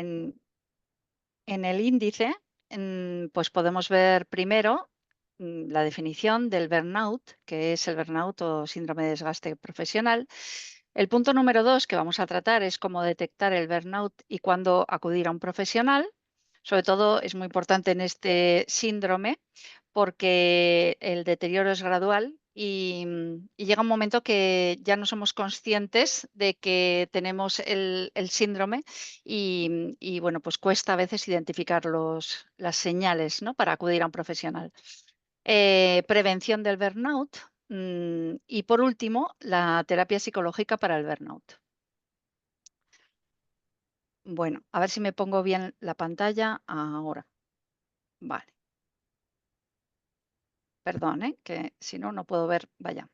en el índice, pues podemos ver primero la definición del burnout, que es el burnout o síndrome de desgaste profesional. El punto número 2 que vamos a tratar es cómo detectar el burnout y cuándo acudir a un profesional. Sobre todo es muy importante en este síndrome porque el deterioro es gradual y llega un momento que ya no somos conscientes de que tenemos el síndrome y, bueno, pues cuesta a veces identificar las señales, ¿no? Para acudir a un profesional. Prevención del burnout y, por último, la terapia psicológica para el burnout. Bueno, a ver si me pongo bien la pantalla ahora. Vale, perdón, que si no, no puedo ver. Vaya.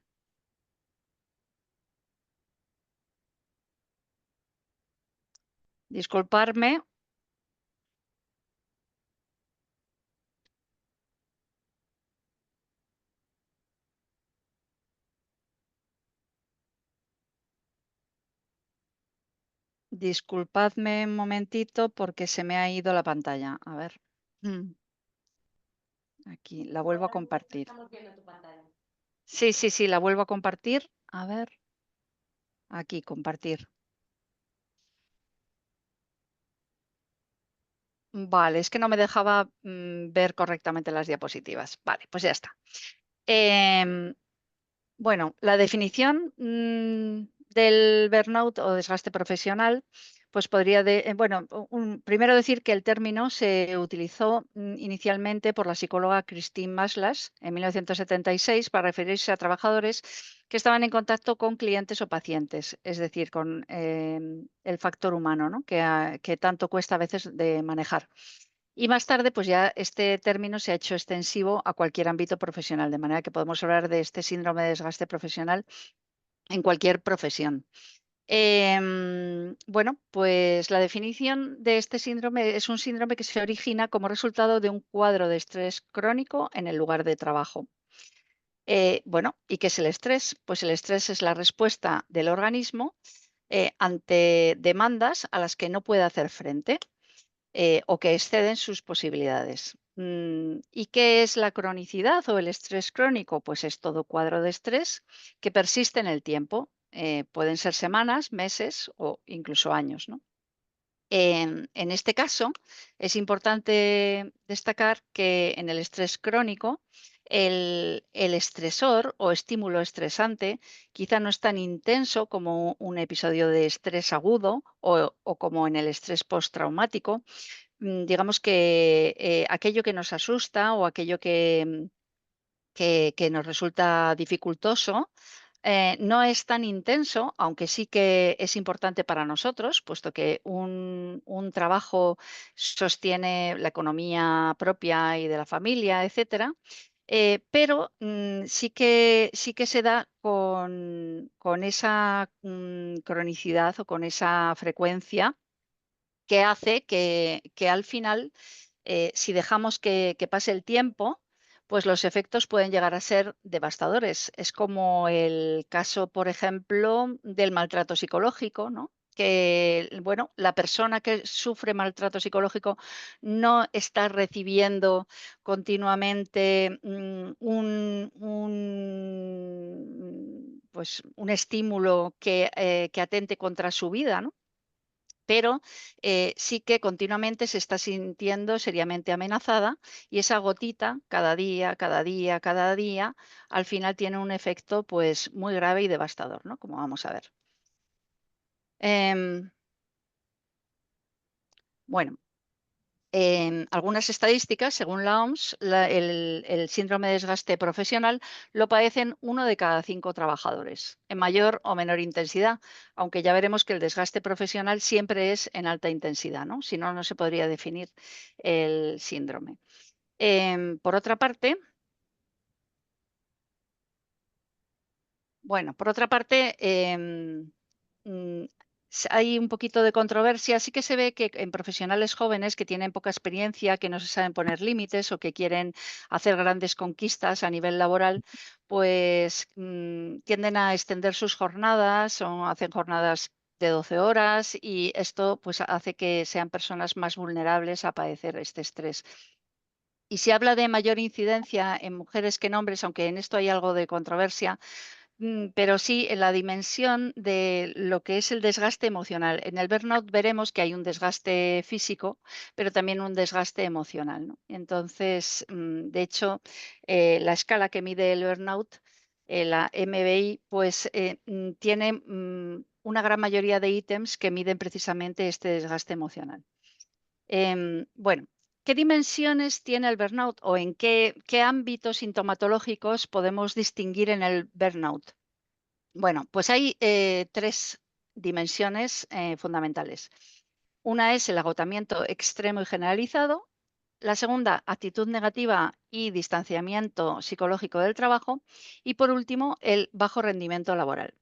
Disculparme. Disculpadme un momentito porque se me ha ido la pantalla. A ver. Mm, Aquí, la vuelvo a Ahora compartir. estamos viendo tu pantalla. Sí, sí, sí, la vuelvo a compartir. A ver. Aquí, compartir. Vale, es que no me dejaba ver correctamente las diapositivas. Vale, pues ya está. Em, Bueno, la definición del burnout o desgaste profesional, pues podría, bueno, primero decir que el término se utilizó inicialmente por la psicóloga Christine Maslas en 1976 para referirse a trabajadores que estaban en contacto con clientes o pacientes, es decir, con el factor humano, ¿no? Que tanto cuesta a veces de manejar. Y más tarde, pues ya este término se ha hecho extensivo a cualquier ámbito profesional, de manera que podemos hablar de este síndrome de desgaste profesional en cualquier profesión. Bueno, pues la definición de este síndrome es un síndrome que se origina como resultado de un cuadro de estrés crónico en el lugar de trabajo. Bueno, ¿y qué es el estrés? Pues el estrés es la respuesta del organismo ante demandas a las que no puede hacer frente o que exceden sus posibilidades. ¿Y qué es la cronicidad o el estrés crónico? Pues es todo cuadro de estrés que persiste en el tiempo. Pueden ser semanas, meses o incluso años, ¿no? En este caso, es importante destacar que en el estrés crónico, el estresor o estímulo estresante quizá no es tan intenso como un episodio de estrés agudo o como en el estrés postraumático. Digamos que aquello que nos asusta o aquello que nos resulta dificultoso, no es tan intenso, aunque sí que es importante para nosotros, puesto que un trabajo sostiene la economía propia y de la familia, etcétera. Pero sí que se da con esa cronicidad o con esa frecuencia que hace que al final, si dejamos que pase el tiempo, pues los efectos pueden llegar a ser devastadores. Es como el caso, por ejemplo, del maltrato psicológico, ¿no? Que, bueno, la persona que sufre maltrato psicológico no está recibiendo continuamente pues, un estímulo que atente contra su vida, ¿no? Pero sí que continuamente se está sintiendo seriamente amenazada y esa gotita, cada día, cada día, cada día, al final tiene un efecto pues muy grave y devastador, ¿no? Como vamos a ver. Em, bueno, en algunas estadísticas, según la OMS, el síndrome de desgaste profesional lo padecen 1 de cada 5 trabajadores, en mayor o menor intensidad, aunque ya veremos que el desgaste profesional siempre es en alta intensidad, ¿no? Si no, no se podría definir el síndrome. Por otra parte, bueno, por otra parte, mm, hay un poquito de controversia. Sí que se ve que en profesionales jóvenes que tienen poca experiencia, que no se saben poner límites o que quieren hacer grandes conquistas a nivel laboral, pues tienden a extender sus jornadas o hacen jornadas de 12 horas y esto pues hace que sean personas más vulnerables a padecer este estrés. Y se habla de mayor incidencia en mujeres que en hombres, aunque en esto hay algo de controversia, pero sí en la dimensión de lo que es el desgaste emocional. En el burnout veremos que hay un desgaste físico, pero también un desgaste emocional, ¿no? Entonces, de hecho, la escala que mide el burnout, la MBI, pues tiene una gran mayoría de ítems que miden precisamente este desgaste emocional. Bueno, ¿qué dimensiones tiene el burnout o en qué ámbitos sintomatológicos podemos distinguir en el burnout? Bueno, pues hay tres dimensiones fundamentales. Una es el agotamiento extremo y generalizado. La segunda, actitud negativa y distanciamiento psicológico del trabajo. Y por último, el bajo rendimiento laboral.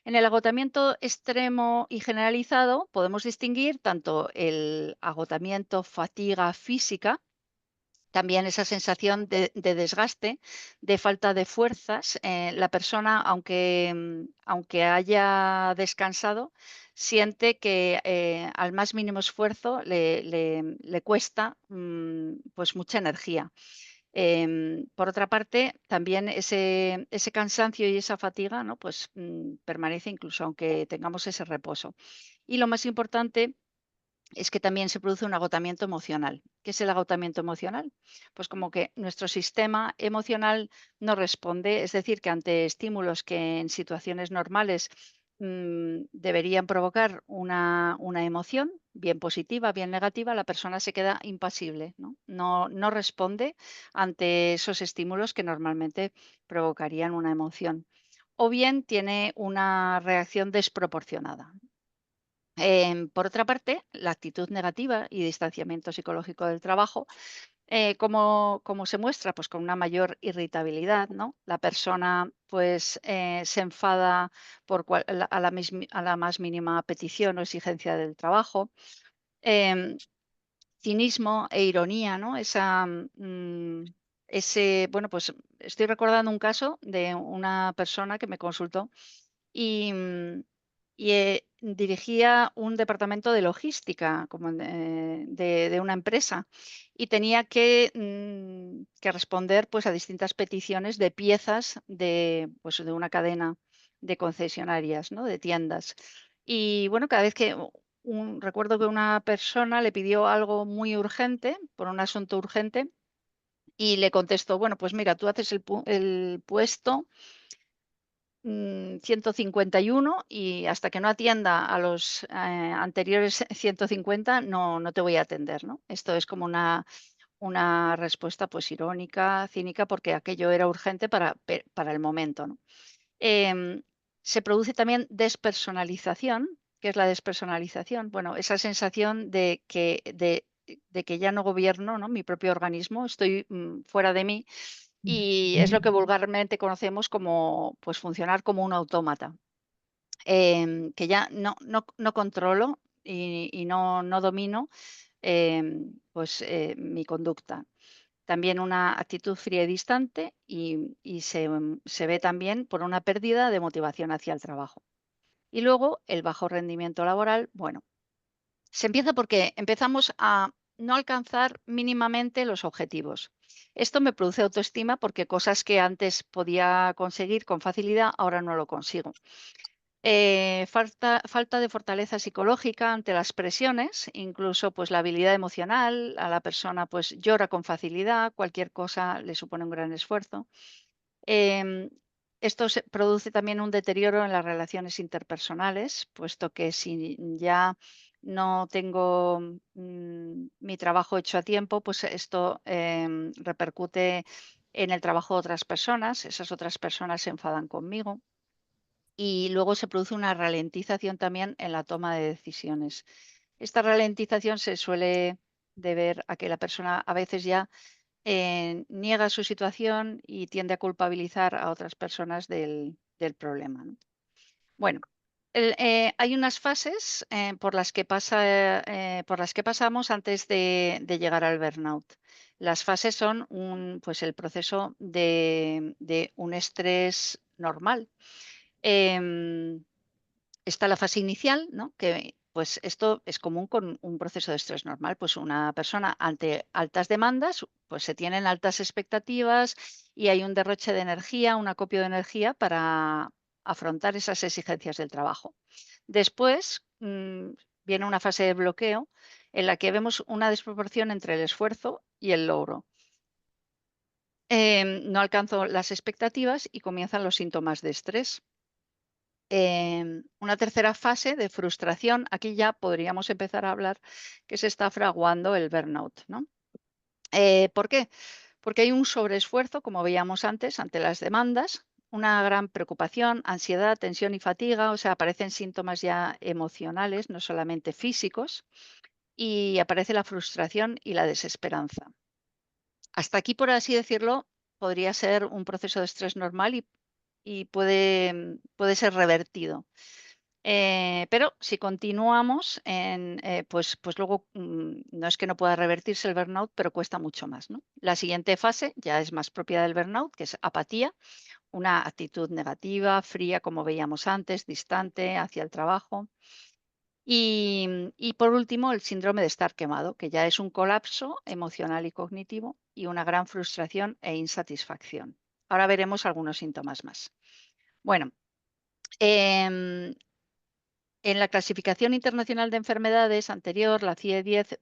En el agotamiento extremo y generalizado podemos distinguir tanto el agotamiento, fatiga física, también esa sensación de desgaste, de falta de fuerzas. La persona, aunque haya descansado, siente que al más mínimo esfuerzo le cuesta pues mucha energía. Por otra parte, también ese cansancio y esa fatiga, ¿no? Pues permanece incluso aunque tengamos ese reposo. Y lo más importante es que también se produce un agotamiento emocional. ¿Qué es el agotamiento emocional? Pues como que nuestro sistema emocional no responde, es decir, que ante estímulos que en situaciones normales deberían provocar una emoción, bien positiva, bien negativa, la persona se queda impasible, ¿no? No responde ante esos estímulos que normalmente provocarían una emoción. O bien tiene una reacción desproporcionada. Por otra parte, la actitud negativa y distanciamiento psicológico del trabajo, ¿cómo se muestra? Pues con una mayor irritabilidad, ¿no? La persona pues se enfada a la más mínima petición o exigencia del trabajo. Em, Cinismo e ironía, ¿no? Bueno, pues estoy recordando un caso de una persona que me consultó y, dirigía un departamento de logística como de una empresa y tenía que responder pues, a distintas peticiones de piezas pues, de una cadena de concesionarias, ¿no? De tiendas. Y bueno, cada vez que recuerdo que una persona le pidió algo muy urgente, por un asunto urgente, y le contestó, bueno, pues mira, tú haces el puesto 151 y hasta que no atienda a los anteriores 150 no te voy a atender, ¿no? Esto es como una respuesta pues irónica, cínica, porque aquello era urgente para el momento, ¿no? Em, Se produce también despersonalización. ¿Qué es la despersonalización? Bueno, esa sensación de que ya no gobierno, ¿no? Mi propio organismo, estoy fuera de mí y es lo que vulgarmente conocemos como pues, funcionar como un autómata, que ya no controlo y no domino pues, mi conducta. También una actitud fría y distante y se ve también por una pérdida de motivación hacia el trabajo. Y luego el bajo rendimiento laboral, bueno, se empieza porque empezamos a no alcanzar mínimamente los objetivos. Esto me produce autoestima porque cosas que antes podía conseguir con facilidad, ahora no lo consigo. Falta de fortaleza psicológica ante las presiones, incluso pues la habilidad emocional, a la persona pues llora con facilidad, cualquier cosa le supone un gran esfuerzo. Em, Esto produce también un deterioro en las relaciones interpersonales, puesto que si ya no tengo mi trabajo hecho a tiempo, pues esto repercute en el trabajo de otras personas, esas otras personas se enfadan conmigo y luego se produce una ralentización también en la toma de decisiones. Esta ralentización se suele deber a que la persona a veces ya niega su situación y tiende a culpabilizar a otras personas del problema, ¿no? Bueno, hay unas fases por las que pasamos antes de llegar al burnout. Las fases son pues el proceso de un estrés normal. Em, Está la fase inicial, ¿no? Que pues esto es común con un proceso de estrés normal. Pues una persona ante altas demandas, pues se tienen altas expectativas y hay un derroche de energía, un acopio de energía para afrontar esas exigencias del trabajo. Después viene una fase de bloqueo en la que vemos una desproporción entre el esfuerzo y el logro. No alcanzo las expectativas y comienzan los síntomas de estrés. Una tercera fase de frustración, aquí ya podríamos empezar a hablar que se está fraguando el burnout, ¿no? ¿Por qué? Porque hay un sobreesfuerzo, como veíamos antes, ante las demandas, una gran preocupación, ansiedad, tensión y fatiga, o sea, aparecen síntomas ya emocionales, no solamente físicos, y aparece la frustración y la desesperanza. Hasta aquí, por así decirlo, podría ser un proceso de estrés normal y puede ser revertido. Pero si continuamos pues luego, no es que no pueda revertirse el burnout, pero cuesta mucho más, ¿no? La siguiente fase ya es más propia del burnout, que es apatía, una actitud negativa, fría, como veíamos antes, distante hacia el trabajo. Y por último, el síndrome de estar quemado, que ya es un colapso emocional y cognitivo y una gran frustración e insatisfacción. Ahora veremos algunos síntomas más. Bueno, em, en la clasificación internacional de enfermedades anterior, la CIE-10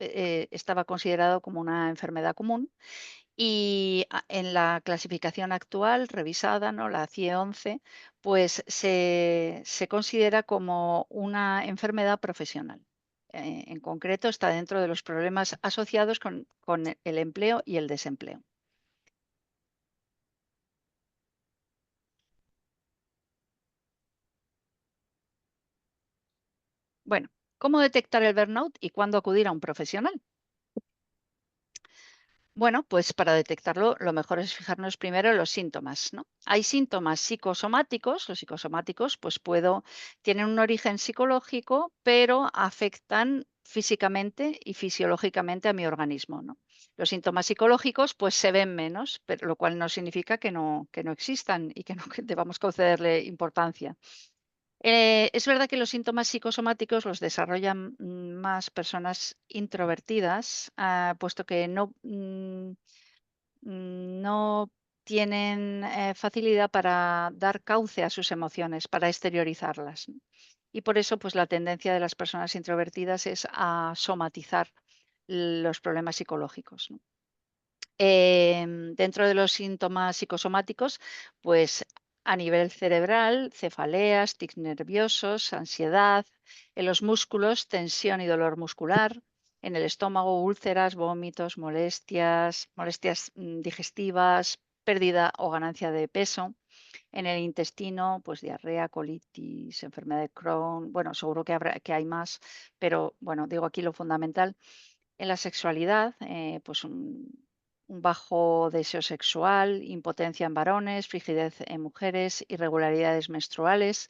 estaba considerado como una enfermedad común y en la clasificación actual, revisada, ¿no? La CIE-11, pues se considera como una enfermedad profesional. En concreto, está dentro de los problemas asociados con el empleo y el desempleo. Bueno, ¿cómo detectar el burnout y cuándo acudir a un profesional? Bueno, pues para detectarlo, lo mejor es fijarnos primero en los síntomas, ¿no? Hay síntomas psicosomáticos, los psicosomáticos, tienen un origen psicológico, pero afectan físicamente y fisiológicamente a mi organismo, ¿no? Los síntomas psicológicos, pues se ven menos, pero lo cual no significa que no existan y que no que debamos concederle importancia. Es verdad que los síntomas psicosomáticos los desarrollan más personas introvertidas, puesto que no tienen facilidad para dar cauce a sus emociones, para exteriorizarlas, ¿no? Y por eso, pues la tendencia de las personas introvertidas es a somatizar los problemas psicológicos, ¿no? Dentro de los síntomas psicosomáticos, pues a nivel cerebral, cefaleas, tics nerviosos, ansiedad, en los músculos, tensión y dolor muscular, en el estómago, úlceras, vómitos, molestias digestivas, pérdida o ganancia de peso, en el intestino, pues diarrea, colitis, enfermedad de Crohn, bueno, seguro que hay más, pero bueno, digo aquí lo fundamental. En la sexualidad, pues un bajo deseo sexual, impotencia en varones, frigidez en mujeres, irregularidades menstruales.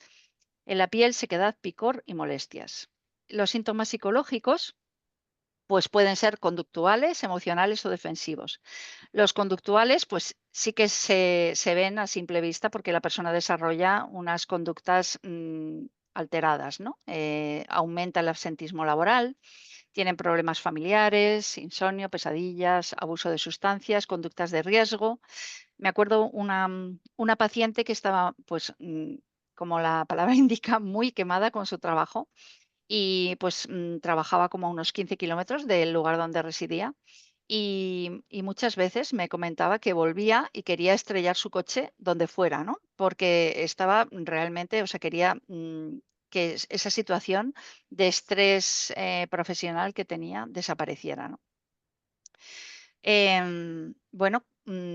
En la piel, sequedad, picor y molestias. Los síntomas psicológicos, pues pueden ser conductuales, emocionales o defensivos. Los conductuales, pues sí que se ven a simple vista porque la persona desarrolla unas conductas alteradas, ¿no? Aumenta el absentismo laboral, tienen problemas familiares, insomnio, pesadillas, abuso de sustancias, conductas de riesgo. Me acuerdo una paciente que estaba, pues, como la palabra indica, muy quemada con su trabajo y pues trabajaba como a unos 15 kilómetros del lugar donde residía y muchas veces me comentaba que volvía y quería estrellar su coche donde fuera, ¿no? Porque estaba realmente, o sea, quería que esa situación de estrés profesional que tenía desapareciera, ¿no? Bueno,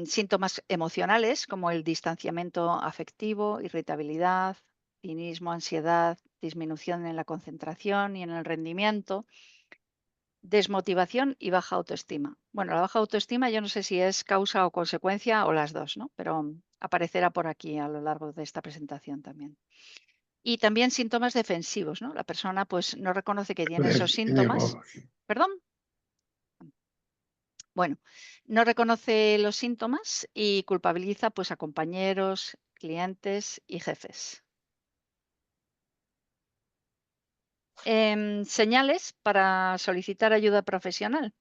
síntomas emocionales como el distanciamiento afectivo, irritabilidad, cinismo, ansiedad, disminución en la concentración y en el rendimiento, desmotivación y baja autoestima. Bueno, la baja autoestima yo no sé si es causa o consecuencia o las dos, ¿no? Pero aparecerá por aquí a lo largo de esta presentación también. Y también síntomas defensivos, ¿no? La persona pues no reconoce que tiene esos síntomas. ¿Perdón? Bueno, no reconoce los síntomas y culpabiliza pues a compañeros, clientes y jefes. Señales para solicitar ayuda profesional.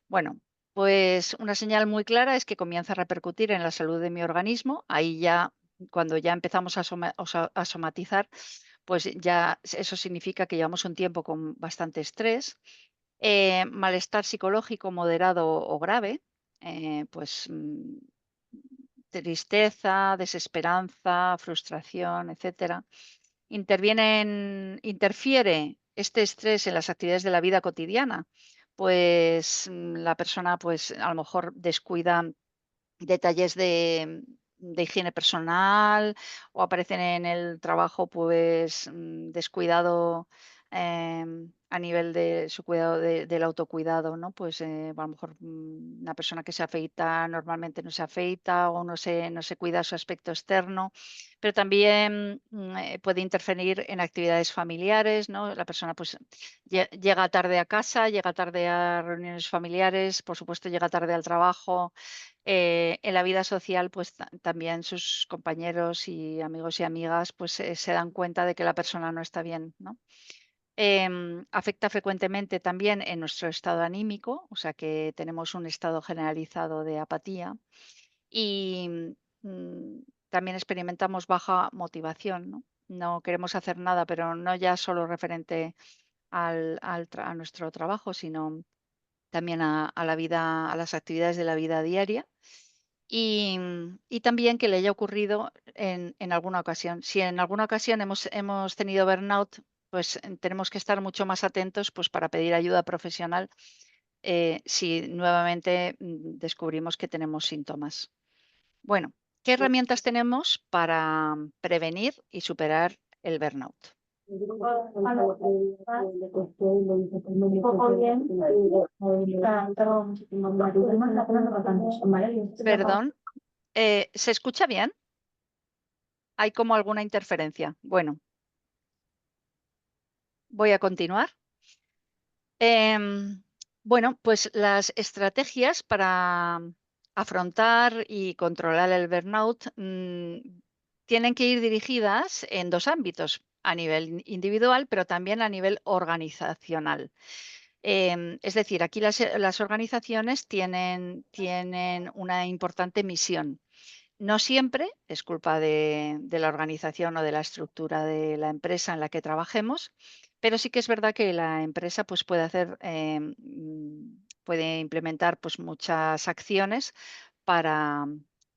Bueno, pues una señal muy clara es que comienza a repercutir en la salud de mi organismo. Ahí ya, cuando ya empezamos a somatizar, pues ya eso significa que llevamos un tiempo con bastante estrés. Malestar psicológico moderado o grave, pues tristeza, desesperanza, frustración, etcétera. Interfiere este estrés en las actividades de la vida cotidiana, pues la persona pues a lo mejor descuida detalles de higiene personal o aparecen en el trabajo pues descuidado a nivel de su cuidado del autocuidado, ¿no? Pues a lo mejor una persona que se afeita normalmente no se afeita o no se cuida su aspecto externo, pero también puede interferir en actividades familiares, ¿no? La persona pues llega tarde a casa, llega tarde a reuniones familiares, por supuesto llega tarde al trabajo. En la vida social, pues también sus compañeros y amigos y amigas, pues se dan cuenta de que la persona no está bien, ¿no? Afecta frecuentemente también en nuestro estado anímico, o sea que tenemos un estado generalizado de apatía y mm, también experimentamos baja motivación, ¿no? No queremos hacer nada, pero no ya solo referente a nuestro trabajo, sino también a la vida, a las actividades de la vida diaria y también que le haya ocurrido en alguna ocasión. Si en alguna ocasión hemos tenido burnout, pues tenemos que estar mucho más atentos pues, para pedir ayuda profesional si nuevamente descubrimos que tenemos síntomas. Bueno, ¿qué herramientas tenemos para prevenir y superar el burnout? Perdón, ¿se escucha bien? ¿Hay como alguna interferencia? Bueno, voy a continuar. Em, bueno, pues las estrategias para afrontar y controlar el burnout tienen que ir dirigidas en dos ámbitos, a nivel individual, pero también a nivel organizacional. Es decir, aquí las organizaciones tienen una importante misión. No siempre es culpa de la organización o de la estructura de la empresa en la que trabajemos, pero sí que es verdad que la empresa pues, puede puede implementar pues, muchas acciones para,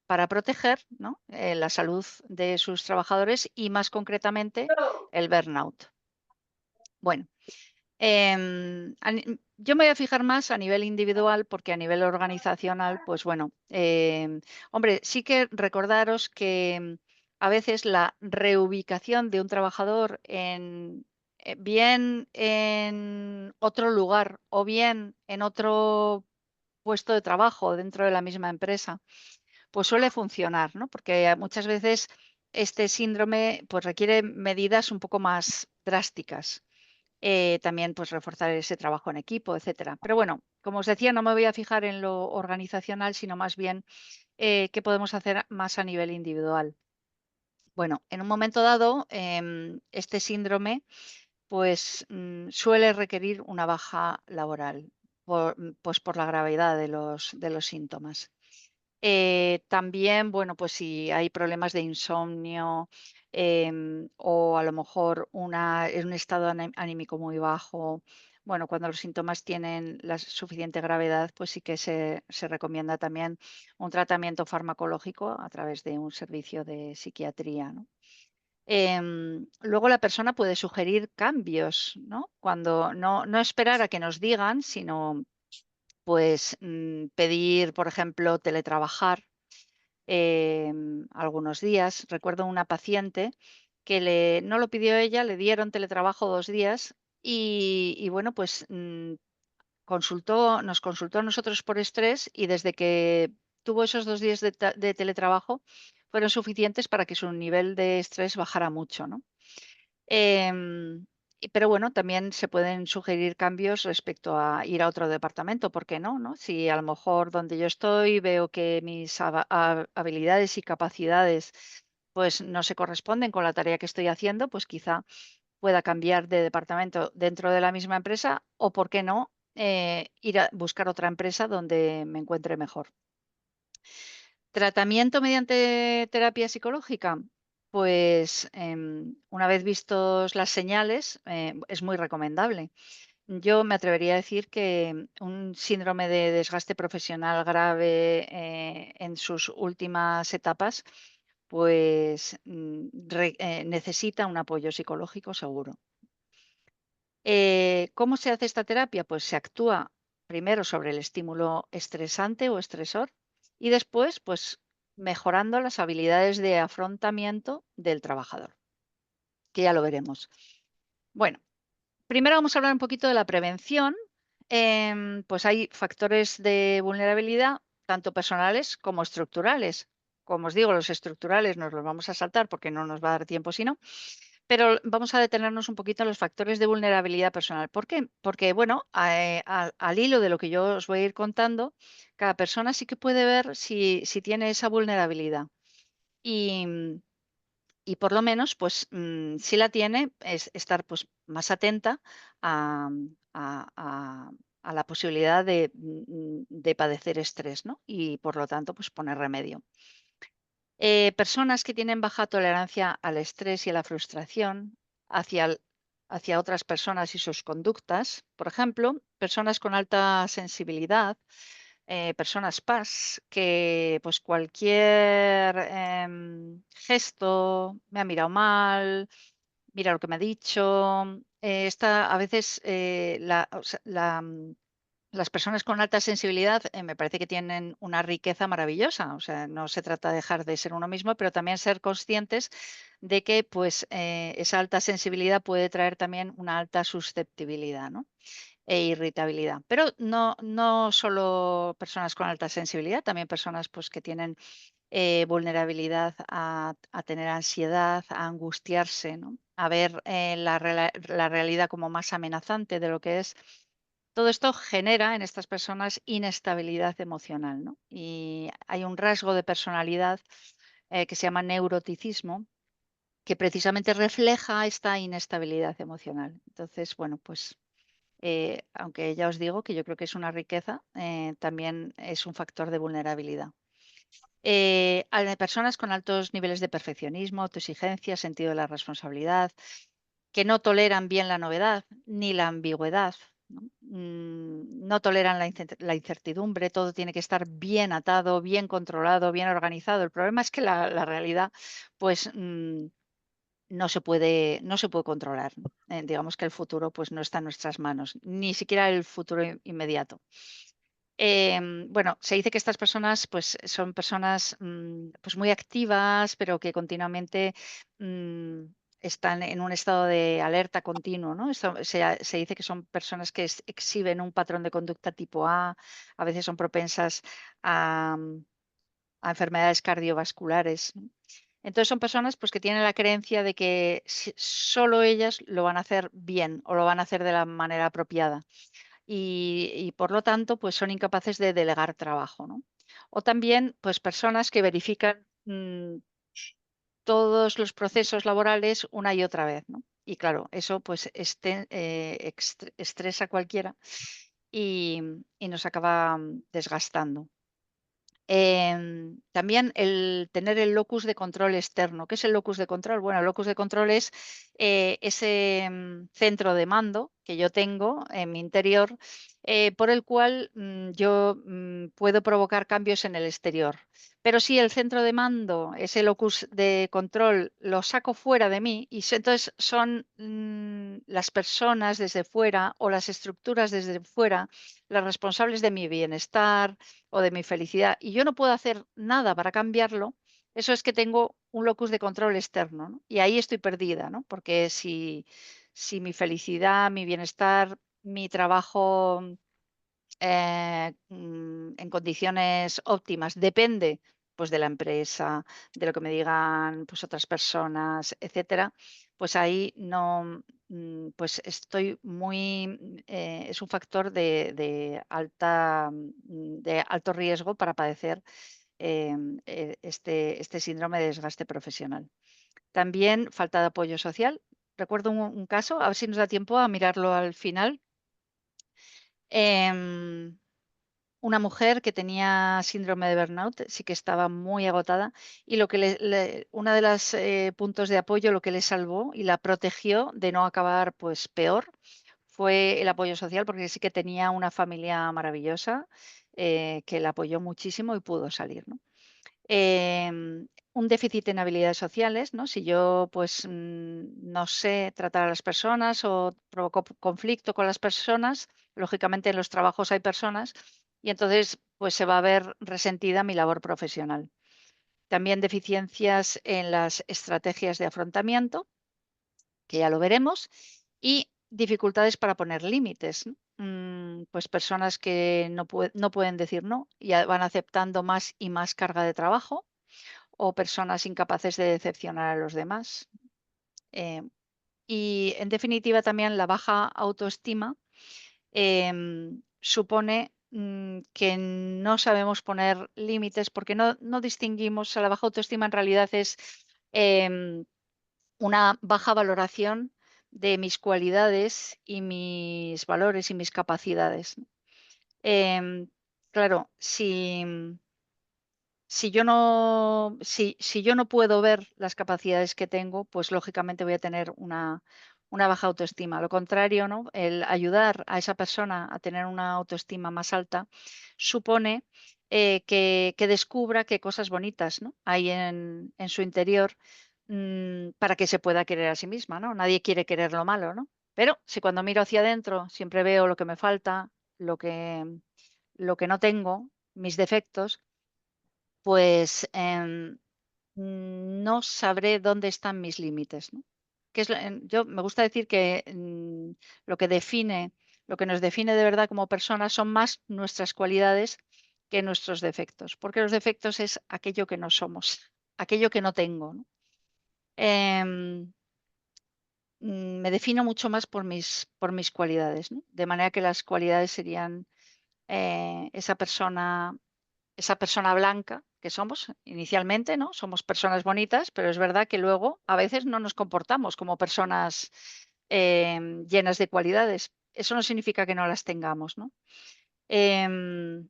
para proteger, ¿no? La salud de sus trabajadores y más concretamente el burnout. Bueno, yo me voy a fijar más a nivel individual porque a nivel organizacional, pues bueno, hombre, sí que recordaros que a veces la reubicación de un trabajador bien en otro lugar o bien en otro puesto de trabajo dentro de la misma empresa, pues suele funcionar, ¿no? Porque muchas veces este síndrome pues requiere medidas un poco más drásticas. También pues reforzar ese trabajo en equipo, etcétera. Pero bueno, como os decía, no me voy a fijar en lo organizacional, sino más bien qué podemos hacer más a nivel individual. Bueno, en un momento dado, este síndrome pues suele requerir una baja laboral, pues por la gravedad de los síntomas. También, bueno, pues si hay problemas de insomnio o a lo mejor en un estado anímico muy bajo, bueno, cuando los síntomas tienen la suficiente gravedad, pues sí que se recomienda también un tratamiento farmacológico a través de un servicio de psiquiatría, ¿no? Luego la persona puede sugerir cambios, ¿no? Cuando no esperar a que nos digan, sino pues pedir, por ejemplo, teletrabajar algunos días. Recuerdo una paciente que no lo pidió ella, le dieron teletrabajo 2 días y bueno, pues nos consultó a nosotros por estrés y desde que tuvo esos 2 días de teletrabajo fueron suficientes para que su nivel de estrés bajara mucho, ¿no? Pero bueno, también se pueden sugerir cambios respecto a ir a otro departamento, ¿por qué no? ¿No? Si a lo mejor donde yo estoy veo que mis habilidades y capacidades pues no se corresponden con la tarea que estoy haciendo, pues quizá pueda cambiar de departamento dentro de la misma empresa o, ¿por qué no?, ir a buscar otra empresa donde me encuentre mejor. ¿Tratamiento mediante terapia psicológica? Pues, una vez vistos las señales, es muy recomendable. Yo me atrevería a decir que un síndrome de desgaste profesional grave, en sus últimas etapas, pues, necesita un apoyo psicológico seguro. ¿Cómo se hace esta terapia? Pues se actúa primero sobre el estímulo estresante o estresor y después, pues, mejorando las habilidades de afrontamiento del trabajador, que ya lo veremos. Bueno, primero vamos a hablar un poquito de la prevención. Pues hay factores de vulnerabilidad, tanto personales como estructurales. Como os digo, los estructurales nos los vamos a saltar porque no nos va a dar tiempo si no, pero vamos a detenernos un poquito en los factores de vulnerabilidad personal. ¿Por qué? Porque, bueno, al hilo de lo que yo os voy a ir contando, cada persona sí que puede ver si tiene esa vulnerabilidad. Y, y por lo menos, pues, si la tiene, es estar, pues, más atenta a, a- a- a la posibilidad de padecer estrés, ¿no? Y por lo tanto, pues, poner remedio. Personas que tienen baja tolerancia al estrés y a la frustración hacia, hacia otras personas y sus conductas, por ejemplo, personas con alta sensibilidad, personas PAS, que pues cualquier gesto, me ha mirado mal, mira lo que me ha dicho, a veces o sea, las personas con alta sensibilidad, me parece que tienen una riqueza maravillosa. O sea, no se trata de dejar de ser uno mismo, pero también ser conscientes de que, pues, esa alta sensibilidad puede traer también una alta susceptibilidad, ¿no? E irritabilidad. Pero no solo personas con alta sensibilidad, también personas, pues, que tienen vulnerabilidad a tener ansiedad, a angustiarse, ¿no? A ver la realidad como más amenazante de lo que es. Todo esto genera en estas personas inestabilidad emocional, ¿no? Y hay un rasgo de personalidad que se llama neuroticismo, que precisamente refleja esta inestabilidad emocional. Entonces, bueno, pues aunque ya os digo que yo creo que es una riqueza, también es un factor de vulnerabilidad. Hay personas con altos niveles de perfeccionismo, autoexigencia, sentido de la responsabilidad, que no toleran bien la novedad ni la ambigüedad, ¿no? No toleran la incertidumbre, todo tiene que estar bien atado, bien controlado, bien organizado. El problema es que la realidad, pues, no se puede controlar, ¿no? Digamos que el futuro, pues, no está en nuestras manos, ni siquiera el futuro inmediato. Bueno, se dice que estas personas, pues, son personas, pues, muy activas, pero que continuamente, mm, están en un estado de alerta continuo, ¿no? Esto se dice que son personas que exhiben un patrón de conducta tipo A veces son propensas a, a enfermedades cardiovasculares, ¿no? Entonces son personas, pues, que tienen la creencia de que solo ellas lo van a hacer bien o lo van a hacer de la manera apropiada y por lo tanto, pues son incapaces de delegar trabajo, ¿no? O también, pues personas que verifican, todos los procesos laborales una y otra vez, ¿no? Y claro, eso pues estresa a cualquiera y, y nos acaba desgastando. También el tener el locus de control externo. ¿Qué es el locus de control? Bueno, el locus de control es ese centro de mando que yo tengo en mi interior, por el cual yo puedo provocar cambios en el exterior. Pero si el centro de mando, ese locus de control, lo saco fuera de mí, y entonces son las personas desde fuera o las estructuras desde fuera las responsables de mi bienestar, o de mi felicidad y yo no puedo hacer nada para cambiarlo, eso es que tengo un locus de control externo, ¿no? Y ahí estoy perdida, ¿no? Porque si mi felicidad, mi bienestar, mi trabajo en condiciones óptimas depende pues de la empresa, de lo que me digan pues otras personas, etcétera, pues ahí no, pues estoy muy, es un factor de alto riesgo para padecer este síndrome de desgaste profesional. También falta de apoyo social. recuerdo un caso, a ver si nos da tiempo a mirarlo al final. Em, una mujer que tenía síndrome de burnout, sí que estaba muy agotada y lo que una de las puntos de apoyo, lo que le salvó y la protegió de no acabar pues peor, fue el apoyo social, porque sí que tenía una familia maravillosa que la apoyó muchísimo y pudo salir, ¿no? Un déficit en habilidades sociales, ¿no? Si yo, pues, no sé tratar a las personas o provoco conflicto con las personas, lógicamente en los trabajos hay personas y entonces, pues, se va a ver resentida mi labor profesional. También deficiencias en las estrategias de afrontamiento, que ya lo veremos, y dificultades para poner límites, ¿no? Pues personas que no pueden decir no y van aceptando más y más carga de trabajo, o personas incapaces de decepcionar a los demás. Eh, y en definitiva también la baja autoestima supone que no sabemos poner límites porque no distinguimos, o sea, la baja autoestima en realidad es em, una baja valoración de mis cualidades y mis valores y mis capacidades, ¿no? Em, claro, si yo no puedo ver las capacidades que tengo, pues lógicamente voy a tener una baja autoestima. Lo contrario, ¿no? El ayudar a esa persona a tener una autoestima más alta supone que descubra qué cosas bonitas, ¿no? Hay en su interior, para que se pueda querer a sí misma, ¿no? Nadie quiere querer lo malo, ¿no? Pero si cuando miro hacia adentro siempre veo lo que me falta, lo que, lo que no tengo, mis defectos, pues no sabré dónde están mis límites, ¿no? Que es yo me gusta decir que lo que define, lo que nos define de verdad como personas son más nuestras cualidades que nuestros defectos, porque los defectos es aquello que no somos, aquello que no tengo, ¿no? Em, Me defino mucho más por mis cualidades, ¿no? De manera que las cualidades serían esa persona blanca que somos inicialmente, ¿no? Somos personas bonitas, pero es verdad que luego a veces no nos comportamos como personas llenas de cualidades. Eso no significa que no las tengamos, ¿no? Em,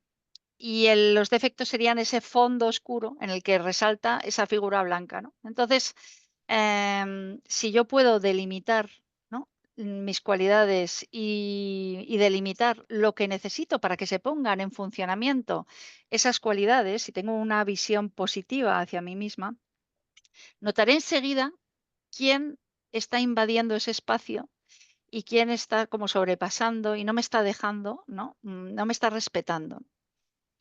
los defectos serían ese fondo oscuro en el que resalta esa figura blanca, ¿no? Entonces, si yo puedo delimitar, ¿no? Mis cualidades y delimitar lo que necesito para que se pongan en funcionamiento esas cualidades, si tengo una visión positiva hacia mí misma, notaré enseguida quién está invadiendo ese espacio y quién está como sobrepasando y no me está dejando, ¿no? No me está respetando.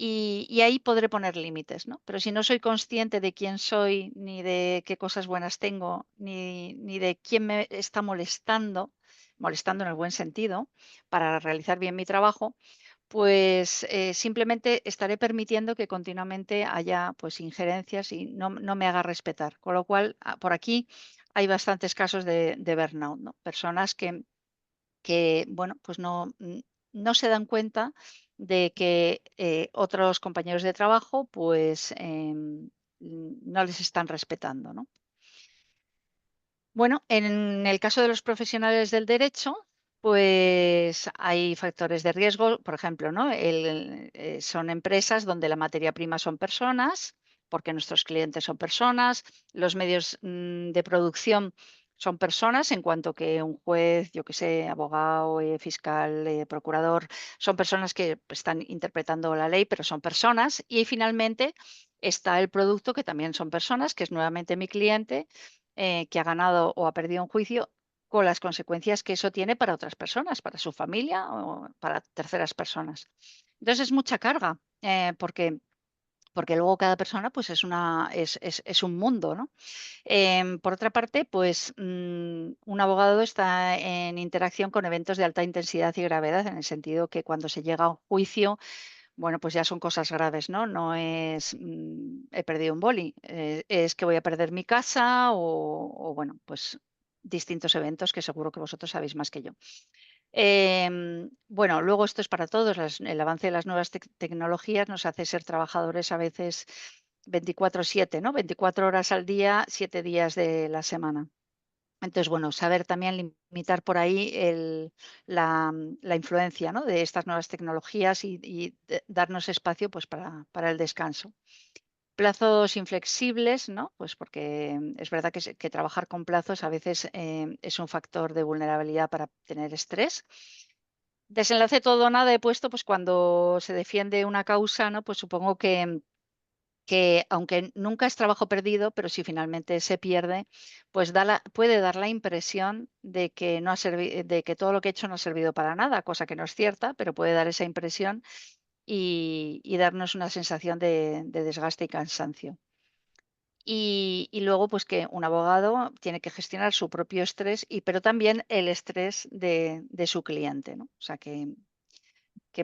Y ahí podré poner límites, ¿no? Pero si no soy consciente de quién soy, ni de qué cosas buenas tengo, ni de quién me está molestando, molestando en el buen sentido, para realizar bien mi trabajo, pues simplemente estaré permitiendo que continuamente haya pues injerencias y no me haga respetar. Con lo cual, por aquí hay bastantes casos de burnout, ¿no? Personas que bueno, pues no se dan cuenta de que otros compañeros de trabajo, pues no les están respetando, ¿no? Bueno, en el caso de los profesionales del derecho, pues hay factores de riesgo, por ejemplo, ¿no? Son empresas donde la materia prima son personas, porque nuestros clientes son personas, los medios de producción son personas, en cuanto que un juez, yo que sé, abogado, fiscal, procurador, son personas que están interpretando la ley, pero son personas. Y finalmente está el producto, que también son personas, que es nuevamente mi cliente que ha ganado o ha perdido un juicio con las consecuencias que eso tiene para otras personas, para su familia o para terceras personas. Entonces es mucha carga, porque luego cada persona pues es un mundo, ¿no? Por otra parte, pues un abogado está en interacción con eventos de alta intensidad y gravedad, en el sentido que cuando se llega a un juicio, bueno, pues ya son cosas graves, ¿no? No es, he perdido un boli, es que voy a perder mi casa bueno, pues distintos eventos que seguro que vosotros sabéis más que yo. Bueno, luego esto es para todos, el avance de las nuevas tecnologías nos hace ser trabajadores a veces 24/7, ¿no? 24 horas al día, 7 días de la semana. Entonces, bueno, saber también limitar por ahí la influencia, ¿no?, de estas nuevas tecnologías y darnos espacio, pues, para el descanso. Plazos inflexibles, ¿no? Pues porque es verdad que trabajar con plazos a veces es un factor de vulnerabilidad para tener estrés. Desenlace todo o nada he puesto, pues cuando se defiende una causa, ¿no? Pues supongo que aunque nunca es trabajo perdido, pero si finalmente se pierde, pues puede dar la impresión de que no ha de que todo lo que he hecho no ha servido para nada, cosa que no es cierta, pero puede dar esa impresión y darnos una sensación de desgaste y cansancio. Y luego, pues que un abogado tiene que gestionar su propio estrés, pero también el estrés de su cliente, ¿no? O sea que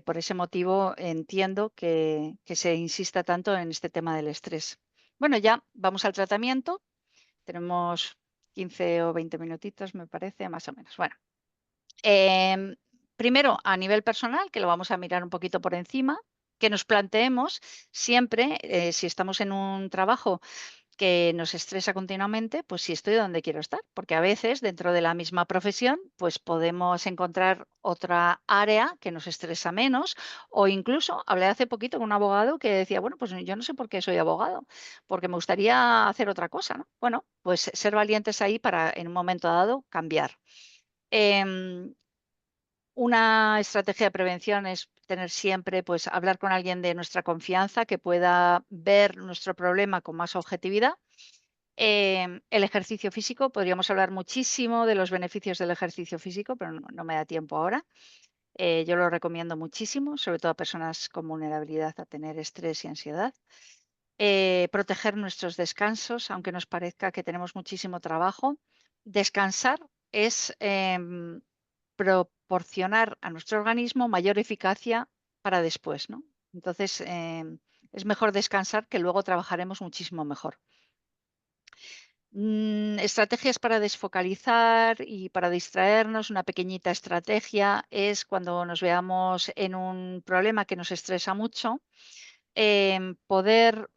por ese motivo entiendo que se insista tanto en este tema del estrés. Bueno, ya vamos al tratamiento. Tenemos 15 o 20 minutitos, me parece, más o menos. Bueno, em, primero a nivel personal, que lo vamos a mirar un poquito por encima, que nos planteemos siempre, si estamos en un trabajo que nos estresa continuamente, pues si estoy donde quiero estar, porque a veces dentro de la misma profesión, pues podemos encontrar otra área que nos estresa menos o incluso hablé hace poquito con un abogado que decía, bueno, pues yo no sé por qué soy abogado, porque me gustaría hacer otra cosa, ¿no? Bueno, pues ser valientes ahí para en un momento dado cambiar. Em, una estrategia de prevención es tener siempre, pues hablar con alguien de nuestra confianza que pueda ver nuestro problema con más objetividad. El ejercicio físico, podríamos hablar muchísimo de los beneficios del ejercicio físico, pero no me da tiempo ahora. Yo lo recomiendo muchísimo, sobre todo a personas con vulnerabilidad a tener estrés y ansiedad. Proteger nuestros descansos, aunque nos parezca que tenemos muchísimo trabajo. Descansar es proporcionar a nuestro organismo mayor eficacia para después, ¿no? Entonces, es mejor descansar que luego trabajaremos muchísimo mejor. Estrategias para desfocalizar y para distraernos, una pequeñita estrategia es cuando nos veamos en un problema que nos estresa mucho, poder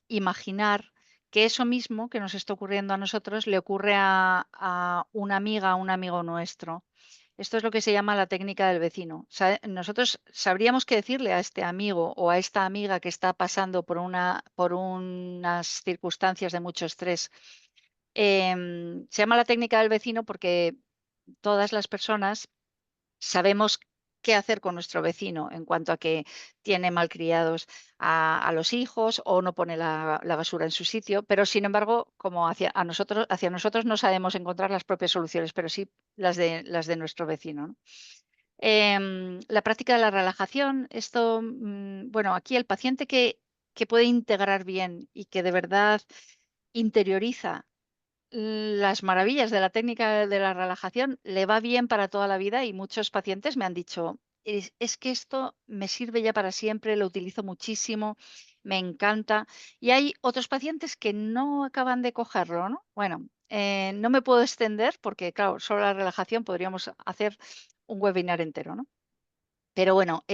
imaginar que eso mismo que nos está ocurriendo a nosotros le ocurre a una amiga, a un amigo nuestro. Esto es lo que se llama la técnica del vecino. Nosotros sabríamos qué decirle a este amigo o a esta amiga que está pasando por unas circunstancias de mucho estrés. Se llama la técnica del vecino porque todas las personas sabemos qué hacer con nuestro vecino en cuanto a que tiene malcriados a los hijos o no pone la basura en su sitio, pero sin embargo, como hacia nosotros no sabemos encontrar las propias soluciones, pero sí las de nuestro vecino, ¿no? La práctica de la relajación, esto, bueno, aquí el paciente que puede integrar bien y que de verdad interioriza las maravillas de la técnica de la relajación le va bien para toda la vida y muchos pacientes me han dicho, es que esto me sirve ya para siempre, lo utilizo muchísimo, me encanta. Y hay otros pacientes que no acaban de cogerlo, ¿no? Bueno, no me puedo extender porque, claro, solo la relajación podríamos hacer un webinar entero, ¿no? Pero bueno,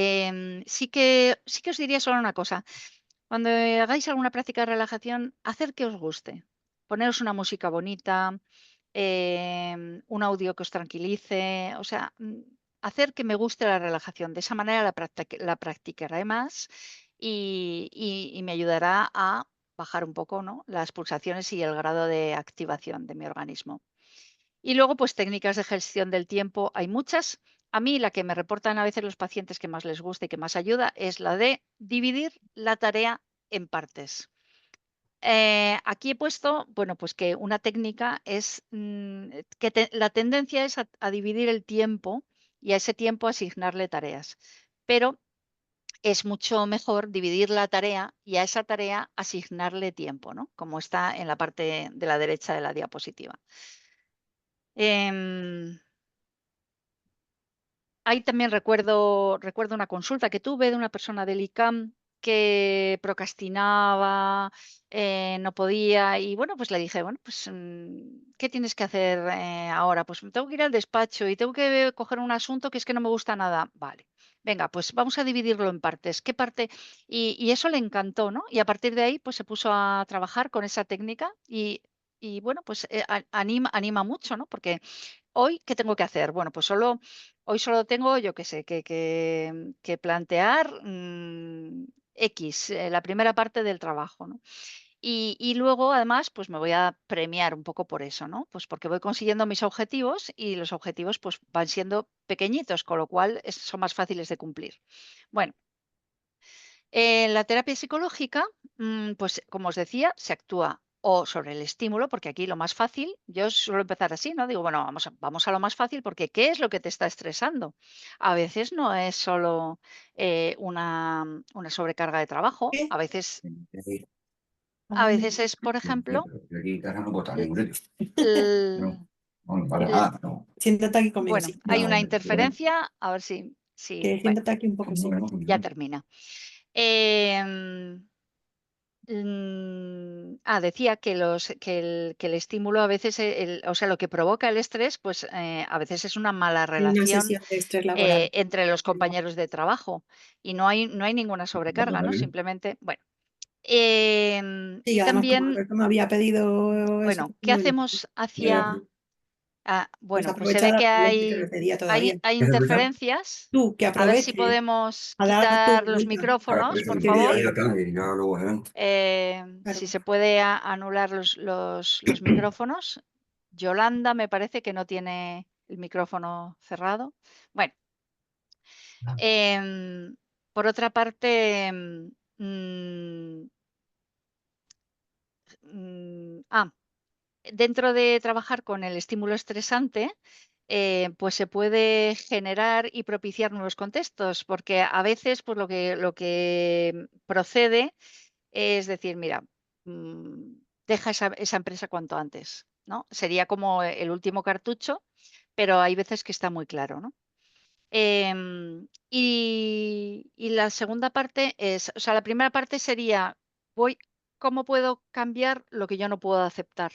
sí que os diría solo una cosa. Cuando hagáis alguna práctica de relajación, hacer que os guste. Poneros una música bonita, un audio que os tranquilice, o sea, hacer que me guste la relajación. De esa manera la practicaré más y me ayudará a bajar un poco, ¿no?, las pulsaciones y el grado de activación de mi organismo. Y luego, pues técnicas de gestión del tiempo, hay muchas. A mí la que me reportan a veces los pacientes que más les gusta y que más ayuda es la de dividir la tarea en partes. Aquí he puesto, bueno, pues que una técnica es que la tendencia es a dividir el tiempo y a ese tiempo asignarle tareas. Pero es mucho mejor dividir la tarea y a esa tarea asignarle tiempo, ¿no? Como está en la parte de la derecha de la diapositiva. Em, Ahí también recuerdo una consulta que tuve de una persona del ICAM que procrastinaba, no podía y bueno, pues le dije: "Bueno, pues, ¿qué tienes que hacer, ahora?". "Pues tengo que ir al despacho y tengo que coger un asunto que es que no me gusta nada". "Vale, venga, pues vamos a dividirlo en partes, ¿qué parte?". Y eso le encantó, ¿no? Y a partir de ahí, pues se puso a trabajar con esa técnica y y bueno, pues anima mucho, ¿no? Porque hoy, ¿qué tengo que hacer? Bueno, pues hoy solo tengo, yo qué sé, que plantear X, la primera parte del trabajo, ¿no? Y luego, además, pues me voy a premiar un poco por eso, ¿no? Pues porque voy consiguiendo mis objetivos y los objetivos pues van siendo pequeñitos, con lo cual son más fáciles de cumplir. Bueno, en la terapia psicológica, pues como os decía, se actúa o sobre el estímulo, porque aquí lo más fácil, yo suelo empezar así, ¿no? Digo, bueno, vamos a lo más fácil, porque ¿qué es lo que te está estresando? A veces no es solo una sobrecarga de trabajo, ¿Qué? a Ay, veces es, por ejemplo, l- no, l- no, para l- nada, no. Siéntate aquí conmigo, bueno, sí. hay una No, interferencia, a ver si, que bueno, siéntate aquí un poco, sí. ya termina. Em, Decía que el estímulo a veces, o sea, lo que provoca el estrés, pues a veces es una mala Una relación sesión de estrés laboral. entre los compañeros de trabajo y no hay ninguna sobrecarga, ¿no? Simplemente, bueno. Sí, Y además, como también, Alberto me había pedido eso, bueno, pues ¿qué no digo, hacemos eh, pues bueno, pues se aprovecha ve a que darle leche que no te día hay, todavía. hay interferencias. Tú, que A ver si aproveches podemos a dar tu quitar los vuelta. micrófonos, por Que favor. Si claro. se puede anular los micrófonos. Yolanda me parece que no tiene el micrófono cerrado. Bueno, em, por otra parte, mm, dentro de trabajar con el estímulo estresante, pues se puede generar y propiciar nuevos contextos, porque a veces pues lo que procede es decir, mira, deja esa empresa cuanto antes, ¿no? Sería como el último cartucho, pero hay veces que está muy claro, ¿no? Y la segunda parte es, o sea, la primera parte sería, ¿cómo puedo cambiar lo que yo no puedo aceptar?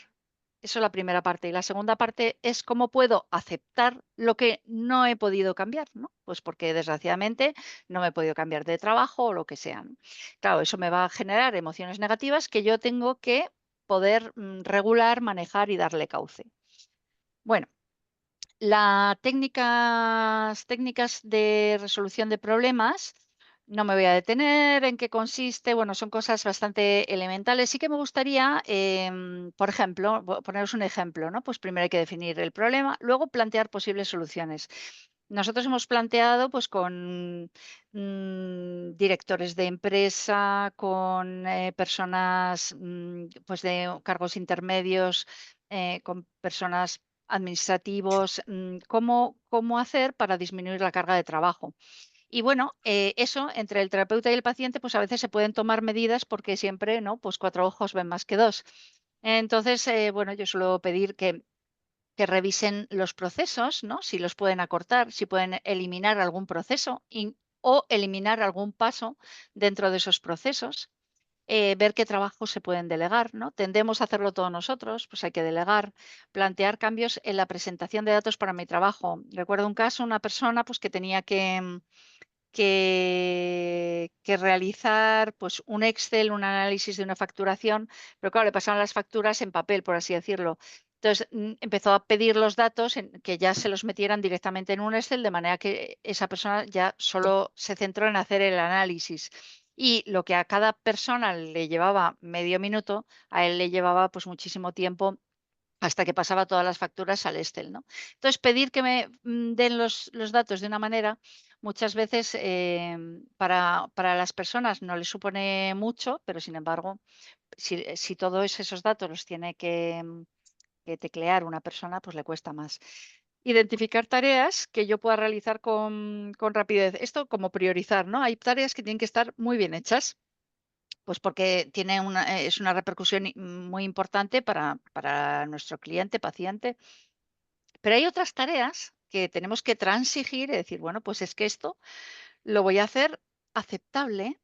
Eso es la primera parte. Y la segunda parte es cómo puedo aceptar lo que no he podido cambiar, ¿no? Pues porque desgraciadamente no me he podido cambiar de trabajo o lo que sea, ¿no? Claro, eso me va a generar emociones negativas que yo tengo que poder regular, manejar y darle cauce. Bueno, las técnicas de resolución de problemas, no me voy a detener en qué consiste, bueno, son cosas bastante elementales. Sí que me gustaría, por ejemplo, poneros un ejemplo, ¿no? Pues primero hay que definir el problema, luego plantear posibles soluciones. Nosotros hemos planteado, pues, con directores de empresa, con personas, pues, de cargos intermedios, con personas administrativos, cómo hacer para disminuir la carga de trabajo. Y bueno, eso entre el terapeuta y el paciente, pues a veces se pueden tomar medidas porque siempre, ¿no? Pues cuatro ojos ven más que dos. Entonces, bueno, yo suelo pedir que revisen los procesos, ¿no? Si los pueden acortar, si pueden eliminar algún proceso o eliminar algún paso dentro de esos procesos. Ver qué trabajos se pueden delegar, ¿no? Tendemos a hacerlo todos nosotros, pues hay que delegar, plantear cambios en la presentación de datos para mi trabajo. Recuerdo un caso, una persona pues que tenía que realizar pues un Excel, un análisis de una facturación, pero claro, le pasaban las facturas en papel, por así decirlo. Entonces empezó a pedir los datos que ya se los metieran directamente en un Excel, de manera que esa persona ya solo se centró en hacer el análisis. Y lo que a cada persona le llevaba medio minuto, a él le llevaba pues muchísimo tiempo hasta que pasaba todas las facturas al Excel, ¿no? Entonces, pedir que me den los datos de una manera, muchas veces para las personas no les supone mucho, pero sin embargo, si todos esos datos los tiene que teclear una persona, pues le cuesta más. Identificar tareas que yo pueda realizar con rapidez. Esto como priorizar, ¿no? Hay tareas que tienen que estar muy bien hechas pues porque es una repercusión muy importante para nuestro cliente, paciente. Pero hay otras tareas que tenemos que transigir y decir, bueno, pues es que esto lo voy a hacer aceptable,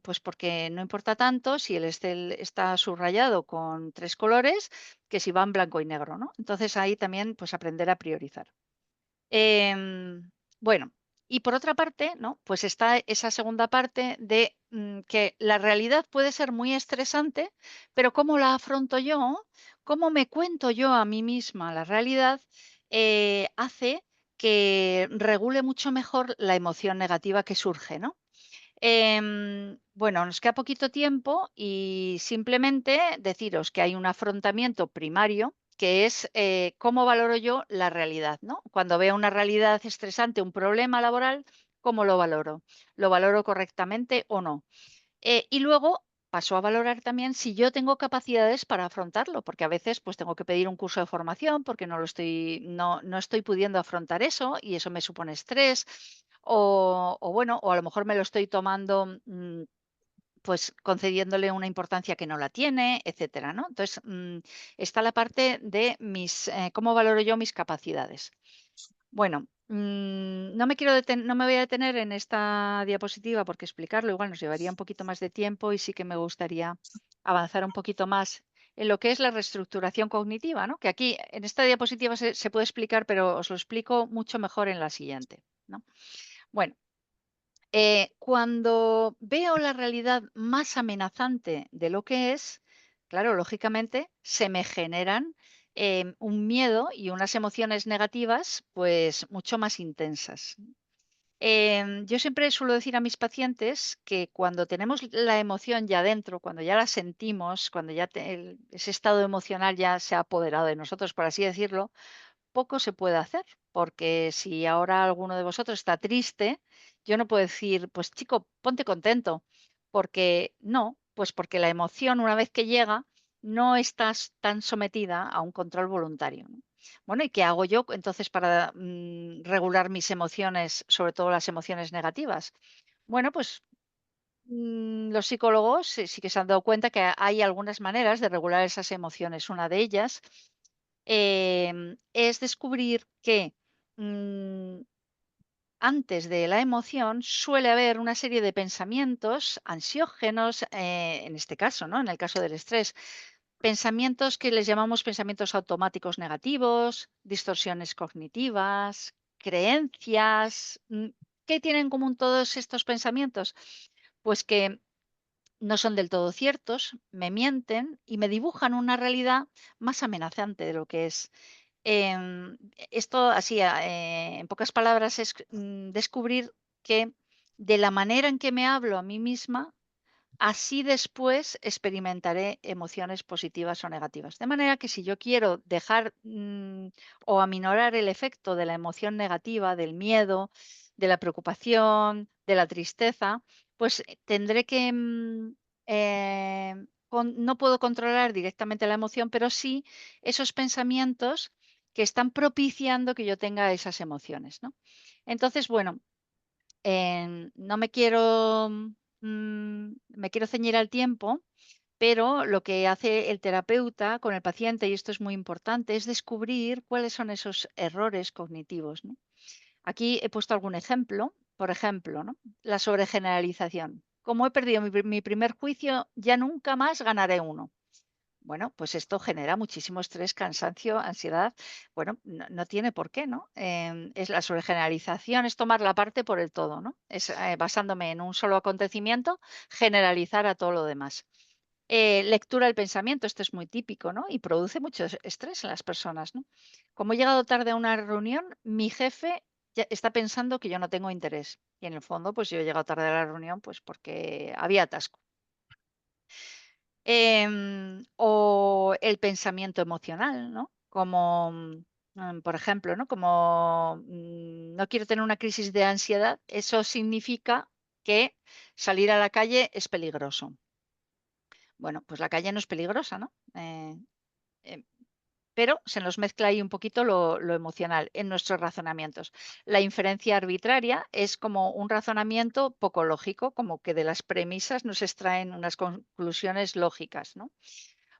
pues porque no importa tanto si el Excel está subrayado con tres colores que si va en blanco y negro, ¿no? Entonces ahí también pues aprender a priorizar. Bueno, y por otra parte, ¿no? Pues está esa segunda parte de que la realidad puede ser muy estresante, pero ¿cómo la afronto yo? cómo me cuento yo a mí misma la realidad, hace que regule mucho mejor la emoción negativa que surge, ¿no? Bueno, nos queda poquito tiempo y simplemente deciros que hay un afrontamiento primario que es cómo valoro yo la realidad, ¿no? Cuando veo una realidad estresante, un problema laboral, ¿cómo lo valoro? ¿Lo valoro correctamente o no? Y luego paso a valorar también si yo tengo capacidades para afrontarlo, porque a veces pues tengo que pedir un curso de formación porque no estoy pudiendo afrontar eso y eso me supone estrés. O bueno, o a lo mejor me lo estoy tomando pues concediéndole una importancia que no la tiene, etcétera, ¿no? Entonces, está la parte de cómo valoro yo mis capacidades. Bueno, no me voy a detener en esta diapositiva porque explicarlo igual nos llevaría un poquito más de tiempo y sí que me gustaría avanzar un poquito más en lo que es la reestructuración cognitiva, ¿no? Que aquí en esta diapositiva se puede explicar, pero os lo explico mucho mejor en la siguiente, ¿no? Bueno, cuando veo la realidad más amenazante de lo que es, claro, lógicamente se me generan un miedo y unas emociones negativas, pues mucho más intensas. Yo siempre suelo decir a mis pacientes que cuando tenemos la emoción ya dentro, cuando ya la sentimos, cuando ya ese estado emocional ya se ha apoderado de nosotros, por así decirlo, poco se puede hacer, porque si ahora alguno de vosotros está triste, yo no puedo decir, pues chico, ponte contento, porque no, pues porque la emoción una vez que llega no estás tan sometida a un control voluntario, ¿no? Bueno, ¿y qué hago yo entonces para regular mis emociones, sobre todo las emociones negativas? Bueno, pues los psicólogos sí que se han dado cuenta que hay algunas maneras de regular esas emociones. Una de ellas es descubrir que mm, antes de la emoción suele haber una serie de pensamientos ansiógenos, en este caso, ¿no? En el caso del estrés, pensamientos que les llamamos pensamientos automáticos negativos, distorsiones cognitivas, creencias. ¿Qué tienen en común todos estos pensamientos? Pues que no son del todo ciertos, me mienten y me dibujan una realidad más amenazante de lo que es. Esto así, en pocas palabras, es descubrir que de la manera en que me hablo a mí misma, así después experimentaré emociones positivas o negativas. De manera que si yo quiero dejar o aminorar el efecto de la emoción negativa, del miedo, de la preocupación, de la tristeza, pues tendré que no puedo controlar directamente la emoción, pero sí esos pensamientos que están propiciando que yo tenga esas emociones, ¿no? Entonces, bueno, no me quiero ceñir al tiempo, pero lo que hace el terapeuta con el paciente, y esto es muy importante, es descubrir cuáles son esos errores cognitivos, ¿no? Aquí he puesto algún ejemplo, por ejemplo, ¿no? La sobregeneralización. Como he perdido mi primer juicio, ya nunca más ganaré uno. Bueno, pues esto genera muchísimo estrés, cansancio, ansiedad. Bueno, no tiene por qué, ¿no? Es la sobregeneralización, es tomar la parte por el todo, ¿no? Es basándome en un solo acontecimiento, generalizar a todo lo demás. Lectura del pensamiento, esto es muy típico, ¿no? Y produce mucho estrés en las personas, ¿no? Como he llegado tarde a una reunión, mi jefe ya está pensando que yo no tengo interés. Y en el fondo, pues yo he llegado tarde a la reunión, pues porque había atasco. O el pensamiento emocional, ¿no? Como, por ejemplo, ¿no? Como no quiero tener una crisis de ansiedad, eso significa que salir a la calle es peligroso. Bueno, pues la calle no es peligrosa, ¿no? Em, pero se nos mezcla ahí un poquito lo emocional en nuestros razonamientos. La inferencia arbitraria es como un razonamiento poco lógico, como que de las premisas nos extraen unas conclusiones lógicas, ¿no?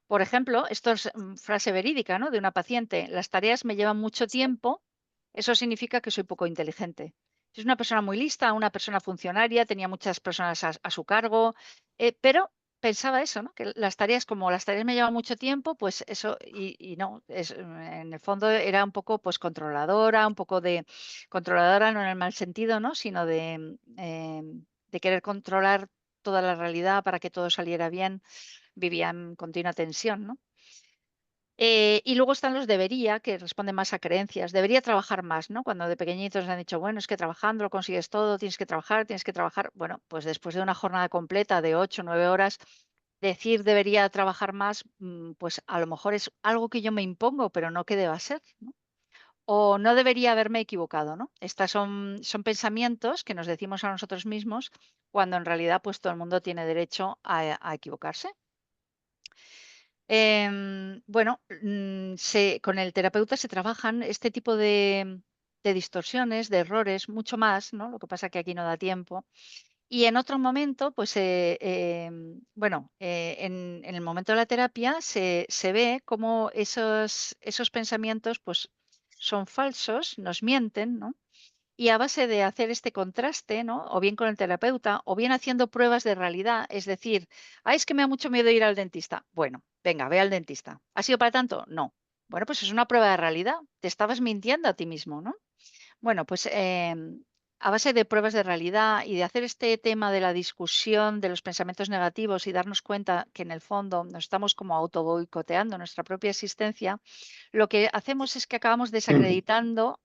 Por ejemplo, esto es frase verídica, ¿no? De una paciente. Las tareas me llevan mucho tiempo, eso significa que soy poco inteligente. Si es una persona muy lista, una persona funcionaria, tenía muchas personas a su cargo, pero pensaba eso, ¿no? Que como las tareas me llevan mucho tiempo, pues eso, y no, en el fondo era un poco pues controladora, un poco de controladora, no en el mal sentido, ¿no? Sino de querer controlar toda la realidad para que todo saliera bien, vivía en continua tensión, ¿no? Y luego están los debería, que responden más a creencias. Debería trabajar más, ¿no? Cuando de pequeñitos nos han dicho, bueno, es que trabajando lo consigues todo, tienes que trabajar, tienes que trabajar. Bueno, pues después de una jornada completa de 8 o 9 horas, decir debería trabajar más, pues a lo mejor es algo que yo me impongo, pero no que deba ser, ¿no? O no debería haberme equivocado, ¿no? Estas son pensamientos que nos decimos a nosotros mismos cuando en realidad pues todo el mundo tiene derecho a equivocarse. Bueno, con el terapeuta se trabajan este tipo de distorsiones, de errores, mucho más, ¿no? Lo que pasa que aquí no da tiempo. Y en otro momento, pues, bueno, en el momento de la terapia se ve cómo esos pensamientos, pues, son falsos, nos mienten, ¿no? Y a base de hacer este contraste, ¿no? O bien con el terapeuta, o bien haciendo pruebas de realidad, es decir, es que me da mucho miedo ir al dentista. Bueno, venga, ve al dentista. ¿Ha sido para tanto? No. Bueno, pues es una prueba de realidad. Te estabas mintiendo a ti mismo, ¿no? Bueno, pues a base de pruebas de realidad y de hacer este tema de la discusión de los pensamientos negativos y darnos cuenta que en el fondo nos estamos como auto boicoteando nuestra propia existencia, lo que hacemos es que acabamos desacreditando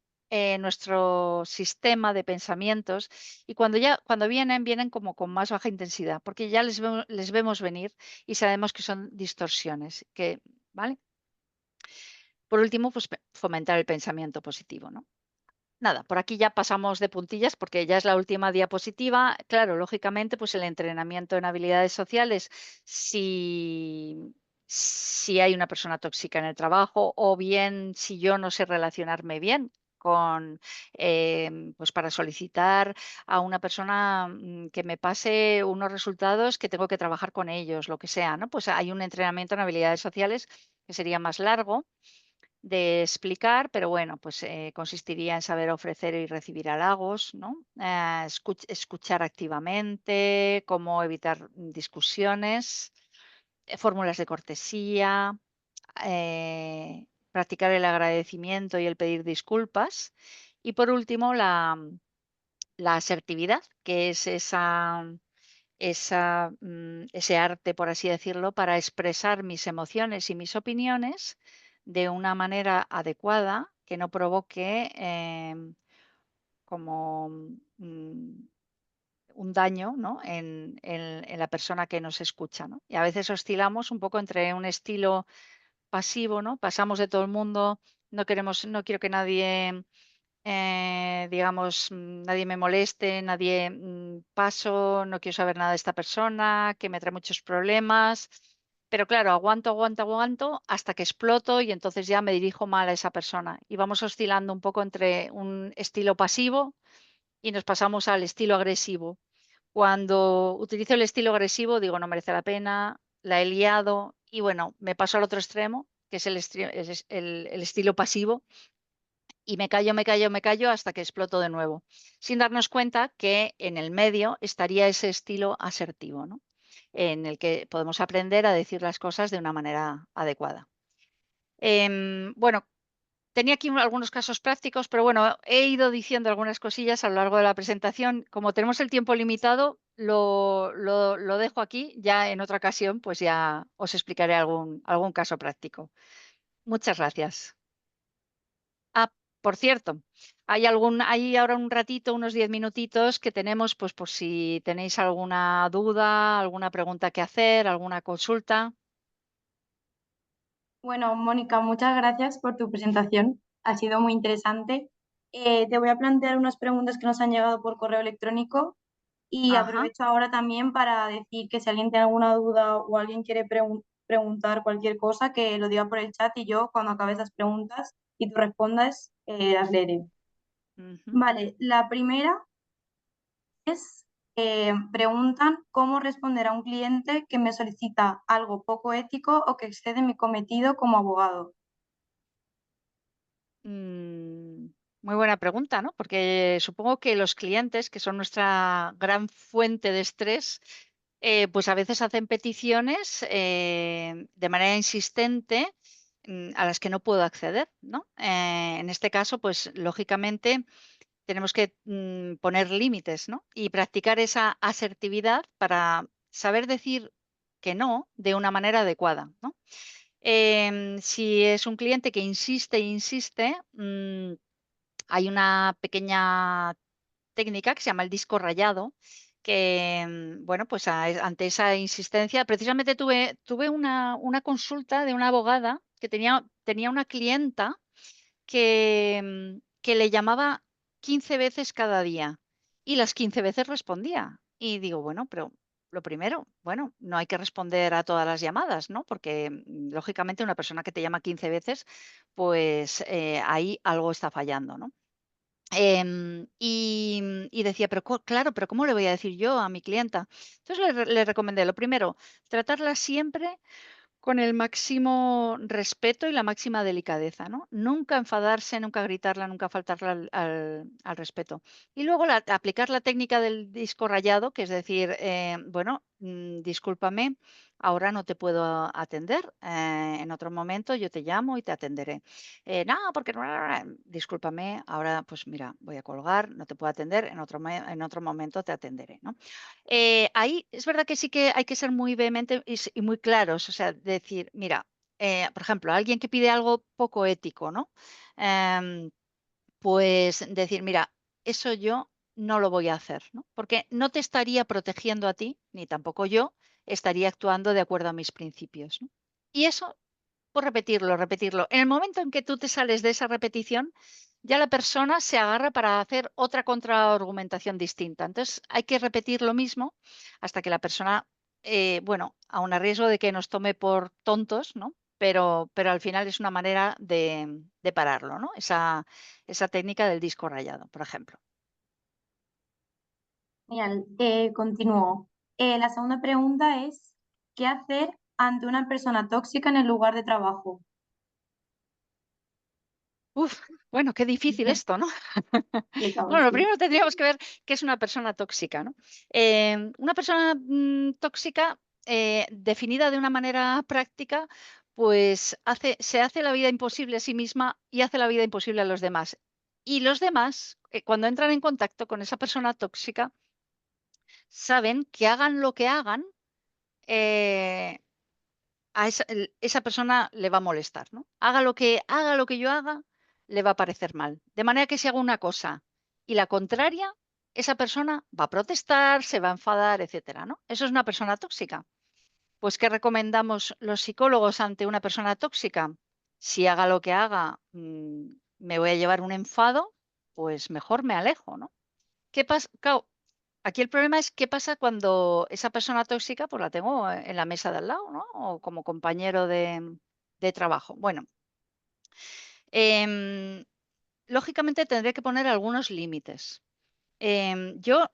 nuestro sistema de pensamientos y cuando vienen como con más baja intensidad, porque ya les vemos venir y sabemos que son distorsiones, ¿vale? Por último, pues fomentar el pensamiento positivo, ¿no? Nada, por aquí ya pasamos de puntillas porque ya es la última diapositiva. Claro, lógicamente, pues el entrenamiento en habilidades sociales, si hay una persona tóxica en el trabajo o bien si yo no sé relacionarme bien con, pues para solicitar a una persona que me pase unos resultados que tengo que trabajar con ellos, lo que sea, ¿no? Pues hay un entrenamiento en habilidades sociales que sería más largo de explicar, pero bueno, pues consistiría en saber ofrecer y recibir halagos, ¿no? Escuchar activamente, cómo evitar discusiones, fórmulas de cortesía, practicar el agradecimiento y el pedir disculpas. Y por último, la asertividad, que es ese arte, por así decirlo, para expresar mis emociones y mis opiniones de una manera adecuada que no provoque como un daño, ¿no? en la persona que nos escucha, ¿no? Y a veces oscilamos un poco entre un estilo pasivo, ¿no? Pasamos de todo el mundo, no quiero que nadie digamos, nadie me moleste, nadie paso, no quiero saber nada de esta persona, que me trae muchos problemas. Pero claro, aguanto, aguanto, aguanto hasta que exploto y entonces ya me dirijo mal a esa persona. Y vamos oscilando un poco entre un estilo pasivo y nos pasamos al estilo agresivo. Cuando utilizo el estilo agresivo, digo, no merece la pena, la he liado y bueno, me paso al otro extremo, que es el estilo pasivo, y me callo, me callo, me callo hasta que exploto de nuevo, sin darnos cuenta que en el medio estaría ese estilo asertivo, ¿no? En el que podemos aprender a decir las cosas de una manera adecuada. Bueno, tenía aquí algunos casos prácticos, pero bueno, he ido diciendo algunas cosillas a lo largo de la presentación. Como tenemos el tiempo limitado, lo dejo aquí. Ya en otra ocasión, pues ya os explicaré algún caso práctico. Muchas gracias. Ah, por cierto, hay ahora un ratito, unos 10 minutitos que tenemos, pues por si tenéis alguna duda, alguna pregunta que hacer, alguna consulta. Bueno, Mónica, muchas gracias por tu presentación. Ha sido muy interesante. Te voy a plantear unas preguntas que nos han llegado por correo electrónico y Ajá. aprovecho ahora también para decir que si alguien tiene alguna duda o alguien quiere preguntar cualquier cosa, que lo diga por el chat y yo cuando acabes las preguntas y tú respondas, las leeré. Ujú. Vale, la primera es, preguntan cómo responder a un cliente que me solicita algo poco ético o que excede mi cometido como abogado. Mm, Muy buena pregunta, ¿no? Porque supongo que los clientes, que son nuestra gran fuente de estrés, pues a veces hacen peticiones de manera insistente a las que no puedo acceder, ¿no? En este caso, pues lógicamente tenemos que poner límites, ¿no? Y practicar esa asertividad para saber decir que no de una manera adecuada, ¿no? Si es un cliente que insiste e insiste, hay una pequeña técnica que se llama el disco rayado, que, bueno, pues ante esa insistencia, precisamente tuve una consulta de una abogada que tenía una clienta que le llamaba 15 veces cada día y las 15 veces respondía. Y digo, bueno, pero lo primero, bueno, no hay que responder a todas las llamadas, ¿no? Porque lógicamente una persona que te llama 15 veces, pues ahí algo está fallando, ¿no? Y decía, pero claro, pero ¿cómo le voy a decir yo a mi clienta? Entonces le recomendé, lo primero, tratarla siempre con el máximo respeto y la máxima delicadeza, ¿no? Nunca enfadarse, nunca gritarla, nunca faltarle al respeto. Y luego aplicar la técnica del disco rayado, que es decir, bueno, discúlpame, ahora no te puedo atender, en otro momento yo te llamo y te atenderé. No, porque discúlpame, ahora pues mira, voy a colgar, no te puedo atender, en otro momento te atenderé, ¿no? Ahí es verdad que sí que hay que ser muy vehemente y muy claros, o sea, decir, mira, por ejemplo, alguien que pide algo poco ético, ¿no? Em, pues decir, mira, eso yo no lo voy a hacer, ¿no? Porque no te estaría protegiendo a ti, ni tampoco yo estaría actuando de acuerdo a mis principios, ¿no? Y eso, pues repetirlo, repetirlo. En el momento en que tú te sales de esa repetición, ya la persona se agarra para hacer otra contraargumentación distinta. Entonces, hay que repetir lo mismo hasta que la persona, bueno, aun a riesgo de que nos tome por tontos, ¿no? Pero al final es una manera de pararlo, ¿no? Esa técnica del disco rayado, por ejemplo. Genial, continúo. La segunda pregunta es, ¿qué hacer ante una persona tóxica en el lugar de trabajo? Uf, bueno, qué difícil esto, ¿no? Complicado, Bueno, lo sí. primero tendríamos que ver qué es una persona tóxica, ¿no? Una persona tóxica, definida de una manera práctica, pues se hace la vida imposible a sí misma y hace la vida imposible a los demás. Y los demás, cuando entran en contacto con esa persona tóxica, saben que hagan lo que hagan, eh, a esa persona le va a molestar, ¿no? Haga lo que yo haga, le va a parecer mal. De manera que si hago una cosa y la contraria, esa persona va a protestar, se va a enfadar, etcétera, ¿no? Eso es una persona tóxica. Pues, ¿qué recomendamos los psicólogos ante una persona tóxica? Si haga lo que haga, me voy a llevar un enfado, pues mejor me alejo, ¿no? ¿Qué pasa? Claro, aquí el problema es qué pasa cuando esa persona tóxica, pues la tengo en la mesa de al lado, ¿no? O como compañero de trabajo. Bueno, em, lógicamente tendré que poner algunos límites. Yo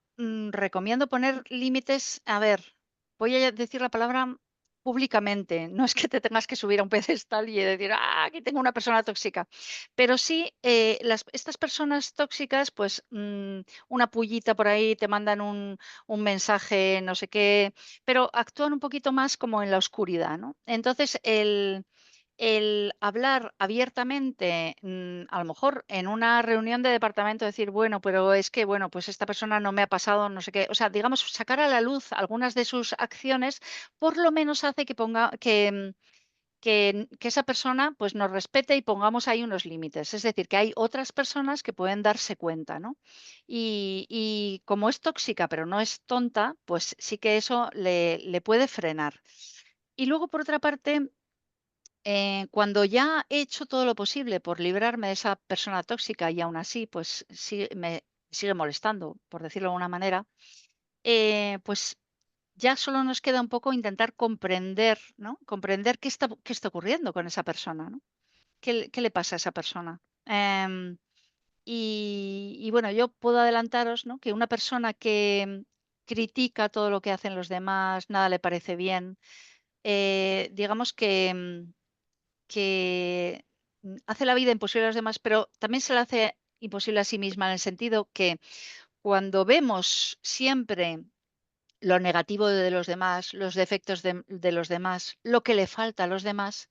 recomiendo poner límites, a ver, voy a decir la palabra públicamente, no es que te tengas que subir a un pedestal y decir, ah, aquí tengo una persona tóxica, pero sí, estas personas tóxicas, pues una pullita por ahí, te mandan un mensaje, no sé qué, pero actúan un poquito más como en la oscuridad, ¿no? Entonces, el hablar abiertamente, a lo mejor en una reunión de departamento, decir, bueno, pero es que, bueno, pues esta persona no me ha pasado, no sé qué, o sea, digamos, sacar a la luz algunas de sus acciones, por lo menos hace que que esa persona pues nos respete y pongamos ahí unos límites. Es decir, que hay otras personas que pueden darse cuenta, ¿no? Y como es tóxica, pero no es tonta, pues sí que eso le puede frenar. Y luego, por otra parte, cuando ya he hecho todo lo posible por librarme de esa persona tóxica y aún así, pues me sigue molestando, por decirlo de alguna manera, pues ya solo nos queda un poco intentar comprender, ¿no? Comprender qué está ocurriendo con esa persona, ¿no? ¿Qué le pasa a esa persona? Y bueno, yo puedo adelantaros, ¿no? Que una persona que critica todo lo que hacen los demás, nada le parece bien, digamos que hace la vida imposible a los demás, pero también se la hace imposible a sí misma, en el sentido que cuando vemos siempre lo negativo de los demás, los defectos de los demás, lo que le falta a los demás,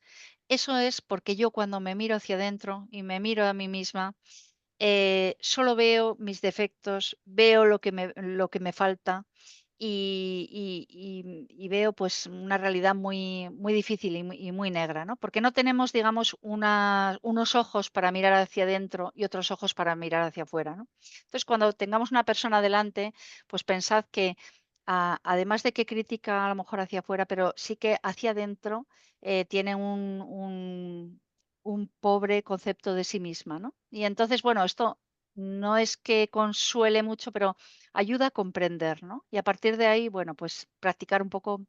eso es porque yo cuando me miro hacia adentro y me miro a mí misma, solo veo mis defectos, veo lo que me falta y veo pues una realidad muy difícil y muy negra, ¿no? Porque no tenemos, digamos, unos ojos para mirar hacia adentro y otros ojos para mirar hacia afuera, ¿no? Entonces, cuando tengamos una persona delante, pues pensad que además de que critica a lo mejor hacia afuera, pero sí que hacia adentro tiene un pobre concepto de sí misma, ¿no? Y entonces, bueno, esto no es que consuele mucho, pero ayuda a comprender, ¿no? Y a partir de ahí, bueno, pues practicar un poco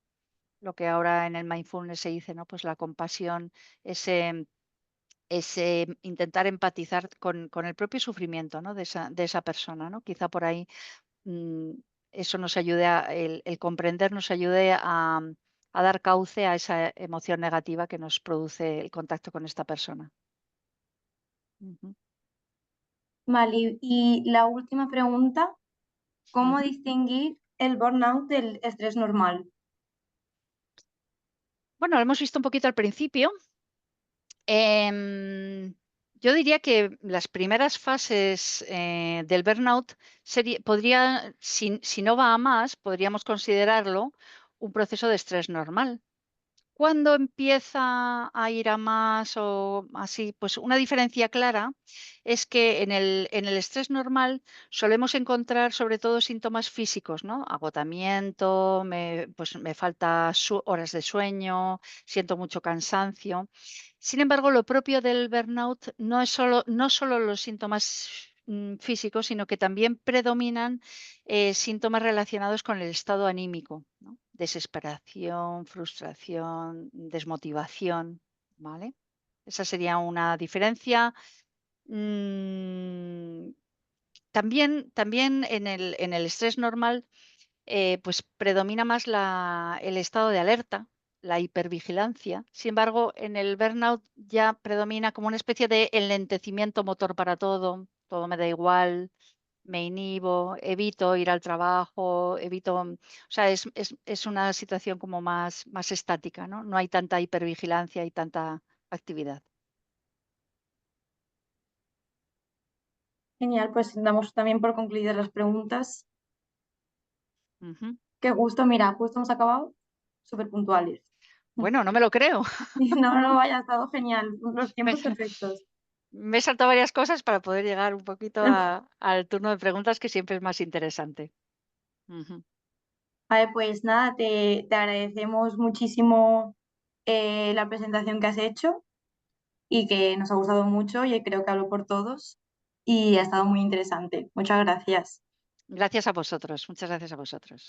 lo que ahora en el mindfulness se dice, ¿no? Pues la compasión, ese intentar empatizar con el propio sufrimiento, ¿no? De esa persona, ¿no? Quizá por ahí mm, eso nos ayude el comprender nos ayude a dar cauce a esa emoción negativa que nos produce el contacto con esta persona. Ujú. Vale, y la última pregunta, ¿cómo Ujú. distinguir el burnout del estrés normal? Bueno, lo hemos visto un poquito al principio. Em, yo diría que las primeras fases del burnout podría, si no va a más, podríamos considerarlo un proceso de estrés normal. Cuando empieza a ir a más o así, pues una diferencia clara es que en el estrés normal solemos encontrar sobre todo síntomas físicos, ¿no? Agotamiento, pues me falta horas de sueño, siento mucho cansancio. Sin embargo, lo propio del burnout no solo los síntomas físicos, sino que también predominan síntomas relacionados con el estado anímico, ¿no? Desesperación, frustración, desmotivación, ¿vale? Esa sería una diferencia. Mm, también en el estrés normal pues predomina más el estado de alerta, la hipervigilancia. Sin embargo, en el burnout ya predomina como una especie de enlentecimiento motor para todo me da igual, me inhibo, evito ir al trabajo, o sea, es una situación como más estática, ¿no? No hay tanta hipervigilancia y tanta actividad. Genial, pues damos también por concluidas las preguntas. Ujú. Qué gusto, mira, justo hemos acabado súper puntuales. Bueno, no me lo creo. No, no, vaya, ha estado genial, los Me, tiempos perfectos. me he saltado varias cosas para poder llegar un poquito al turno de preguntas, que siempre es más interesante. Ujú. Vale, pues nada, te agradecemos muchísimo la presentación que has hecho y que nos ha gustado mucho y creo que hablo por todos y ha estado muy interesante. Muchas gracias. Gracias a vosotros, muchas gracias a vosotros.